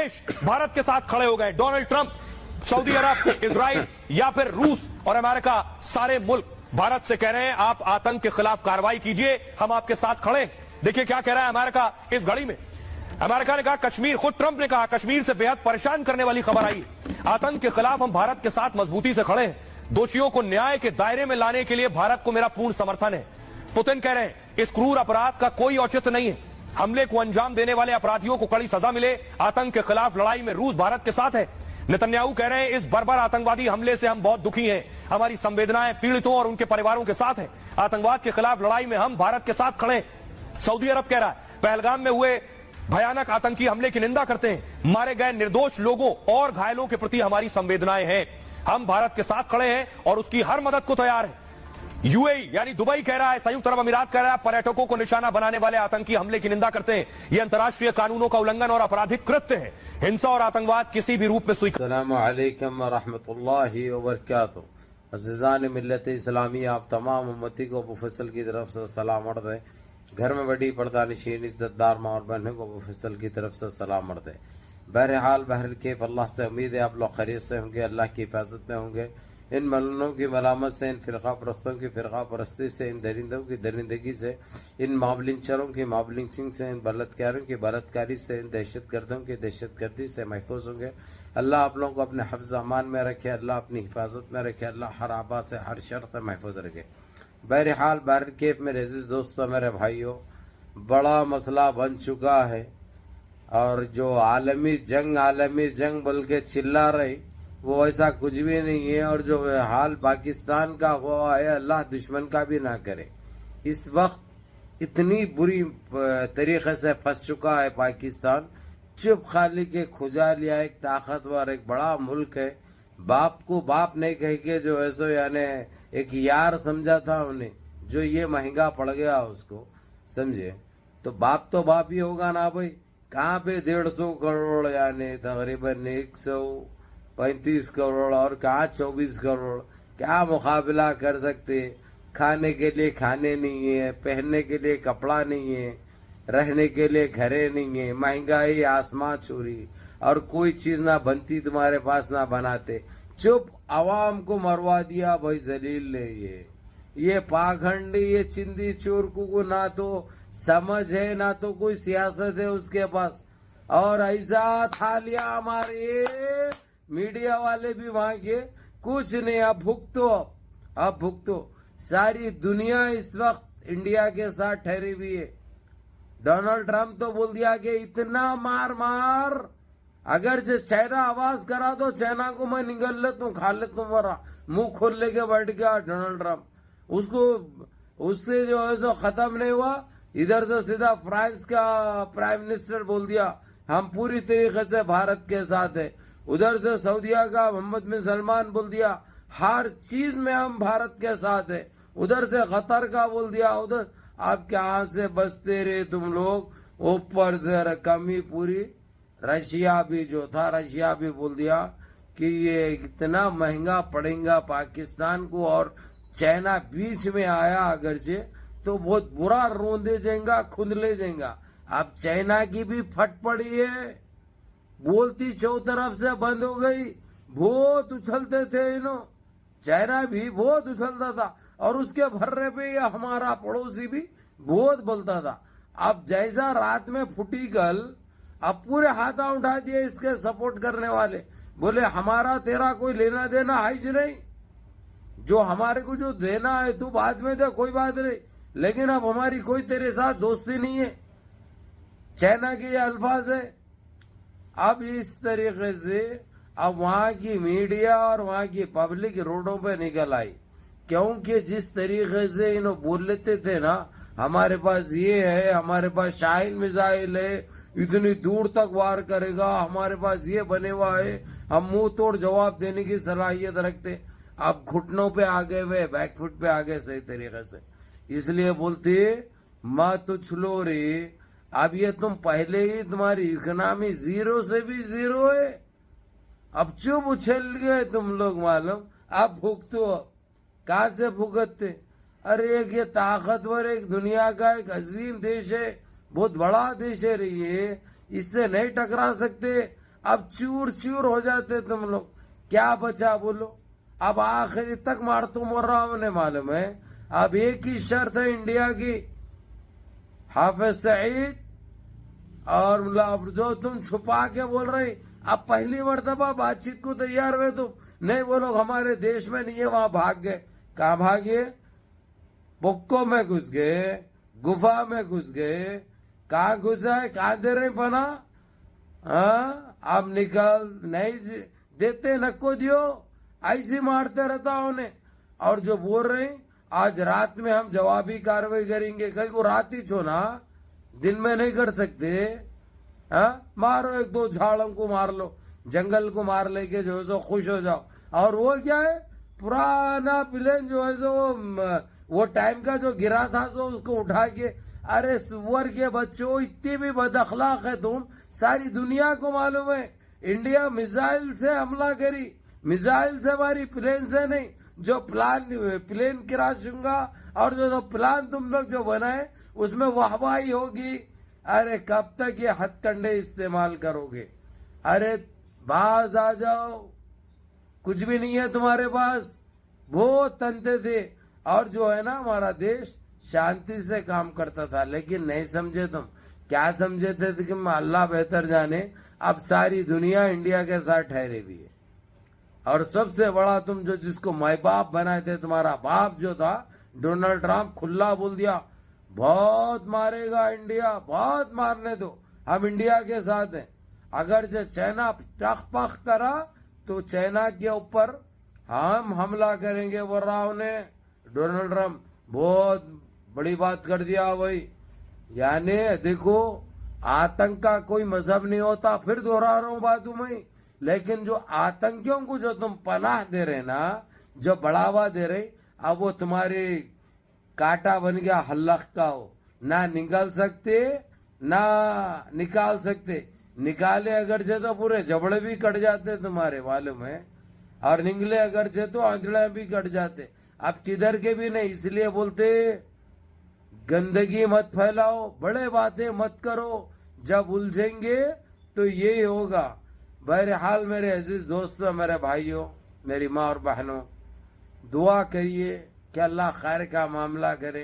देश भारत के साथ खड़े हो गए। डोनाल्ड ट्रंप, सऊदी अरब, इजराइल या फिर रूस और अमेरिका, सारे मुल्क भारत से कह रहे हैं आप आतंक के खिलाफ कार्रवाई कीजिए, हम आपके साथ खड़े हैं। देखिए क्या कह रहा है अमेरिका इस घड़ी में। अमेरिका ने कहा कश्मीर, खुद ट्रंप ने कहा कश्मीर से बेहद परेशान करने वाली खबर आई। आतंक के खिलाफ हम भारत के साथ मजबूती से खड़े हैं। दोषियों को न्याय के दायरे में लाने के लिए भारत को मेरा पूर्ण समर्थन है। पुतिन कह रहे हैं इस क्रूर अपराध का कोई औचित्य नहीं है। हमले को अंजाम देने वाले अपराधियों को कड़ी सजा मिले। आतंक के खिलाफ लड़ाई में रूस भारत के साथ है। नेतन्याहू कह रहे हैं इस बर्बर आतंकवादी हमले से हम बहुत दुखी हैं। हमारी संवेदनाएं पीड़ितों और उनके परिवारों के साथ हैं। आतंकवाद के खिलाफ लड़ाई में हम भारत के साथ खड़े हैं। सऊदी अरब कह रहा है पहलगाम में हुए भयानक आतंकी हमले की निंदा करते हैं। मारे गए निर्दोष लोगों और घायलों के प्रति हमारी संवेदनाएं हैं। हम भारत के साथ खड़े हैं और उसकी हर मदद को तैयार है। यूएई यानी दुबई कह रहा है, संयुक्त अरब अमीरात कह रहा है पर्यटकों को निशाना बनाने वाले आतंकी हमले की निंदा करते हैं। यह अंतर्राष्ट्रीय कानूनों का उल्लंघन और आपराधिक कृत्य है। हिंसा और आतंकवाद किसी भी रूप में अस्सलामु अलैकुम व रहमतुल्लाहि व बरकातहू। अज़ीज़ान मिल्लत इस्लामी, आप तमाम उम्मती को अबू फैसल की तरफ से सलाम अर्ज़ है। घर में बड़ी पर्दानिशीन इज़्ज़तदार माँ और बहनों को अबू फैसल की तरफ से सलाम अर्ज़ है। बहरहाल बहरकैफ अल्लाह से उम्मीद है आप लोग खैरियत से होंगे, अल्लाह की हिफाजत में होंगे। इन मलनों की मलामत से, इन फ़िरक़ा परस्तों की फ़िरक़ा परस्ती से, इन दरिंदों की दरिंदगी से, इन माबलिंचरों की माबलिंचिंग से, इन बलात्कारियों की बलात्कारी से, इन दहशतगर्दों की दहशतगर्दी से महफूज होंगे। अल्लाह आप लोगों को अपने हफ्ज़ अमान में रखे, अल्लाह अपनी हिफाजत में रखे, अल्लाह हर आबा से, हर शर से महफूज रखे। बहरहाल बहरकैफ मेरे अज़ीज़ दोस्तों, मेरे भाइयों, बड़ा मसला बन चुका है और जो आलमी जंग बोल के चिल्ला रही वो ऐसा कुछ भी नहीं है। और जो हाल पाकिस्तान का हुआ है अल्लाह दुश्मन का भी ना करे। इस वक्त इतनी बुरी तरीके से फंस चुका है पाकिस्तान। चुप खाली के खुजा लिया एक ताकतवर एक बड़ा मुल्क है। बाप को बाप नहीं कह के जो ऐसो यानी एक यार समझा था उन्हें, जो ये महंगा पड़ गया उसको, समझे। तो बाप ही होगा ना भाई। कहाँ पे 150 करोड़ यानी तकरीबन 135 करोड़ और कहाँ 24 करोड़, क्या मुकाबला कर सकते। खाने के लिए खाने नहीं है, पहनने के लिए कपड़ा नहीं है, रहने के लिए घरे नहीं है, महंगाई आसमां छूरी और कोई चीज ना बनती तुम्हारे पास ना बनाते। चुप आवाम को मरवा दिया भाई जलील ने। ये पाखंडी, ये चिंदी चोर को ना तो समझ है ना तो कोई सियासत है उसके पास। और ऐसा था लिया हमारे मीडिया वाले भी वहां के, कुछ नहीं। अब भुगतो। सारी दुनिया इस वक्त इंडिया के साथ ठहरी हुई है। डोनाल्ड ट्रंप तो बोल दिया कि इतना मार अगर जो चाइना आवाज करा तो चाइना को मैं निगल लेता हूँ, खा लेता हूँ। वरा मुंह खोल लेके बैठ गया डोनाल्ड ट्रंप। उससे जो है सो खत्म नहीं हुआ। इधर से सीधा फ्रांस का प्राइम मिनिस्टर बोल दिया हम पूरी तरीके से भारत के साथ है। उधर से सऊदीया का मोहम्मद बिन सलमान बोल दिया हर चीज में हम भारत के साथ है। उधर से कतर का बोल दिया। उधर आप कहाँ से बचते रहे तुम लोग। ऊपर से कमी पूरी रशिया भी जो था, रशिया भी बोल दिया कि ये इतना महंगा पड़ेगा पाकिस्तान को। और चाइना बीच में आया अगर से तो बहुत बुरा रोंदे जाएगा, खुद ले जाएगा। अब चाइना की भी फट पड़ी है, बोलती चौतरफ से बंद हो गई। बहुत उछलते थे इन्हों, चाइना भी बहुत उछलता था और उसके भर्रे पे ये हमारा पड़ोसी भी बहुत बोलता था। अब जैसा रात में फूटी गल, अब पूरे हाथा उठा दिए इसके सपोर्ट करने वाले। बोले हमारा तेरा कोई लेना देना है ही नहीं, जो हमारे को जो देना है तू बाद में दे, कोई बात नहीं, लेकिन अब हमारी कोई तेरे साथ दोस्ती नहीं है। चाइना के ये अल्फाज है। अब इस तरीके से अब वहां की मीडिया और वहां की पब्लिक रोडों पे निकल आई, क्योंकि जिस तरीके से इन्हों बोल लेते थे ना हमारे पास ये है, हमारे पास शाहीन मिसाइल है, इतनी दूर तक वार करेगा, हमारे पास ये बने हुआ है, हम मुंह तोड़ जवाब देने की सलाहियत रखते। अब घुटनों पे आ गए, वे बैकफुट पे आ गए सही तरीके से। इसलिए बोलते माँ तो छुलो रे। अब ये तुम पहले ही तुम्हारी इकोनॉमी जीरो से भी जीरो है। अब चुप उछल गए तुम लोग मालूम। अब भुगतो, कहाँ से भुगतते। अरे एक ये ताकतवर एक दुनिया का एक अजीम देश है, बहुत बड़ा देश है ये, इससे नहीं टकरा सकते। अब चूर चूर हो जाते तुम लोग, क्या बचा बोलो। अब आखिरी तक मार तुम और रहा ने मालूम है। अब एक ही शर्त है इंडिया की, हाफिज सईद और अब जो तुम छुपा के बोल रहे, अब पहली मर्तबा बातचीत को तैयार हुए तुम, नहीं वो लोग हमारे देश में नहीं है, वहां भाग गए। कहाँ भागे? बुक्कों में घुस गए, गुफा में घुस गए। कहाँ घुसा है? कहाँ दे रहे पना? हाँ, अब निकल नहीं देते, नको दियो, ऐसे मारते रहता उन्हें। और जो बोल रहे आज रात में हम जवाबी कार्रवाई करेंगे, कहीं को रात ही छोना, दिन में नहीं कर सकते। हाँ, मारो एक दो झाड़ों को मार लो, जंगल को मार लेके जो है सो खुश हो जाओ। और वो क्या है, पुराना प्लेन जो है सो वो टाइम का जो गिरा था सो उसको उठा के, अरे सुअर के बच्चों, इतनी भी बदअखलाक है तुम, सारी दुनिया को मालूम है इंडिया मिसाइल से हमला करी, मिसाइल से हमारी प्लेन से नहीं। जो प्लेन क्रैश होगा और जो प्लान तुम लोग जो बनाए उसमें वाहवाही होगी। अरे कब तक ये हथकंडे इस्तेमाल करोगे? अरे बाज आ जाओ, कुछ भी नहीं है तुम्हारे पास। बहुत तंते थे और जो है ना हमारा देश शांति से काम करता था, लेकिन नहीं समझे तुम। क्या समझे थे कि अल्लाह बेहतर जाने, अब सारी दुनिया इंडिया के साथ ठहरे भी है। और सबसे बड़ा तुम जो जिसको माई बाप बनाए थे, तुम्हारा बाप जो था डोनाल्ड ट्रम्प, खुला बोल दिया बहुत मारेगा इंडिया, बहुत मारने दो, हम इंडिया के साथ हैं। अगर जो चाइना टख पख करा तो चाइना के ऊपर हम हमला करेंगे। वो राव ने डोनाल्ड ट्रम्प बहुत बड़ी बात कर दिया भाई। यानी देखो, आतंक का कोई मजहब नहीं होता, फिर दोहरा रहा हूं बात तुम्हें। लेकिन जो आतंकियों को जो तुम पनाह दे रहे ना, जो बढ़ावा दे रहे, अब वो तुम्हारे कांटा बन गया हल्लक का, हो ना निकाल सकते ना निकाल सकते। निकाले अगर से तो पूरे जबड़े भी कट जाते तुम्हारे, मालूम है। और निकले अगर से तो आंचड़े भी कट जाते। अब किधर के भी नहीं, इसलिए बोलते गंदगी मत फैलाओ, बड़े बातें मत करो, जब उलझेंगे तो यही होगा। बहरहाल मेरे अजीज दोस्तों, मेरे भाइयों, मेरी माँ और बहनों, दुआ करिए कि अल्लाह खैर का मामला करे,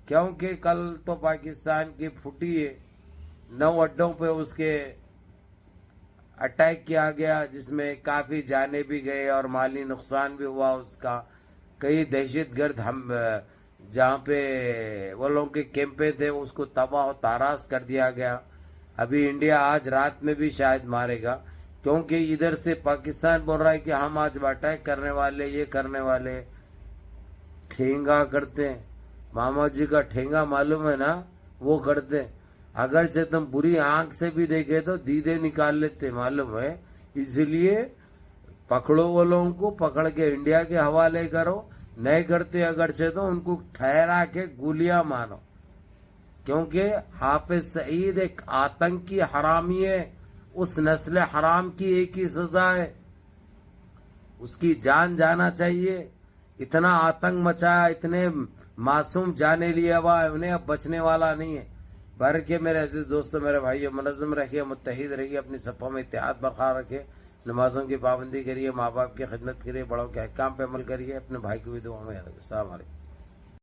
क्योंकि कल तो पाकिस्तान की फुटी है, 9 अड्डों पे उसके अटैक किया गया, जिसमें काफ़ी जाने भी गए और माली नुकसान भी हुआ उसका। कई दहशतगर्द हम जहाँ पे वो लोगों के कैंपे थे उसको तबाह ताराश कर दिया गया। अभी इंडिया आज रात में भी शायद मारेगा, क्योंकि इधर से पाकिस्तान बोल रहा है कि हम आज अटैक करने वाले, ये करने वाले। ठेंगा करते हैं, मामा जी का ठेंगा मालूम है ना, वो करते हैं। अगर से तुम बुरी आंख से भी देखे तो दीदे निकाल लेते, मालूम है। इसलिए पकड़ो वो लोगों को, पकड़ के इंडिया के हवाले करो। नहीं करते अगर से तो उनको ठहरा के गोलियां मारो, क्योंकि हाफिज सईद एक आतंकी हरामी है। उस नस्ल हराम की एक ही सजा है, उसकी जान जाना चाहिए। इतना आतंक मचाया, इतने मासूम जाने लिए हुआ है, उन्हें अब बचने वाला नहीं है। बर के मेरे अजीज दोस्तों, मेरे भाइयों, मुनज़्ज़म रहिए, मुत्तहिद रहिए, अपनी सफ़ों में इत्तेहाद बरकरार रखिए, नमाजों की पाबंदी करिए, माँ बाप की खिदमत करिए, बड़ों के अहकाम पे अमल करिए, अपने भाई को भी दुआ में याद रखिए। अस्सलाम वालेकुम।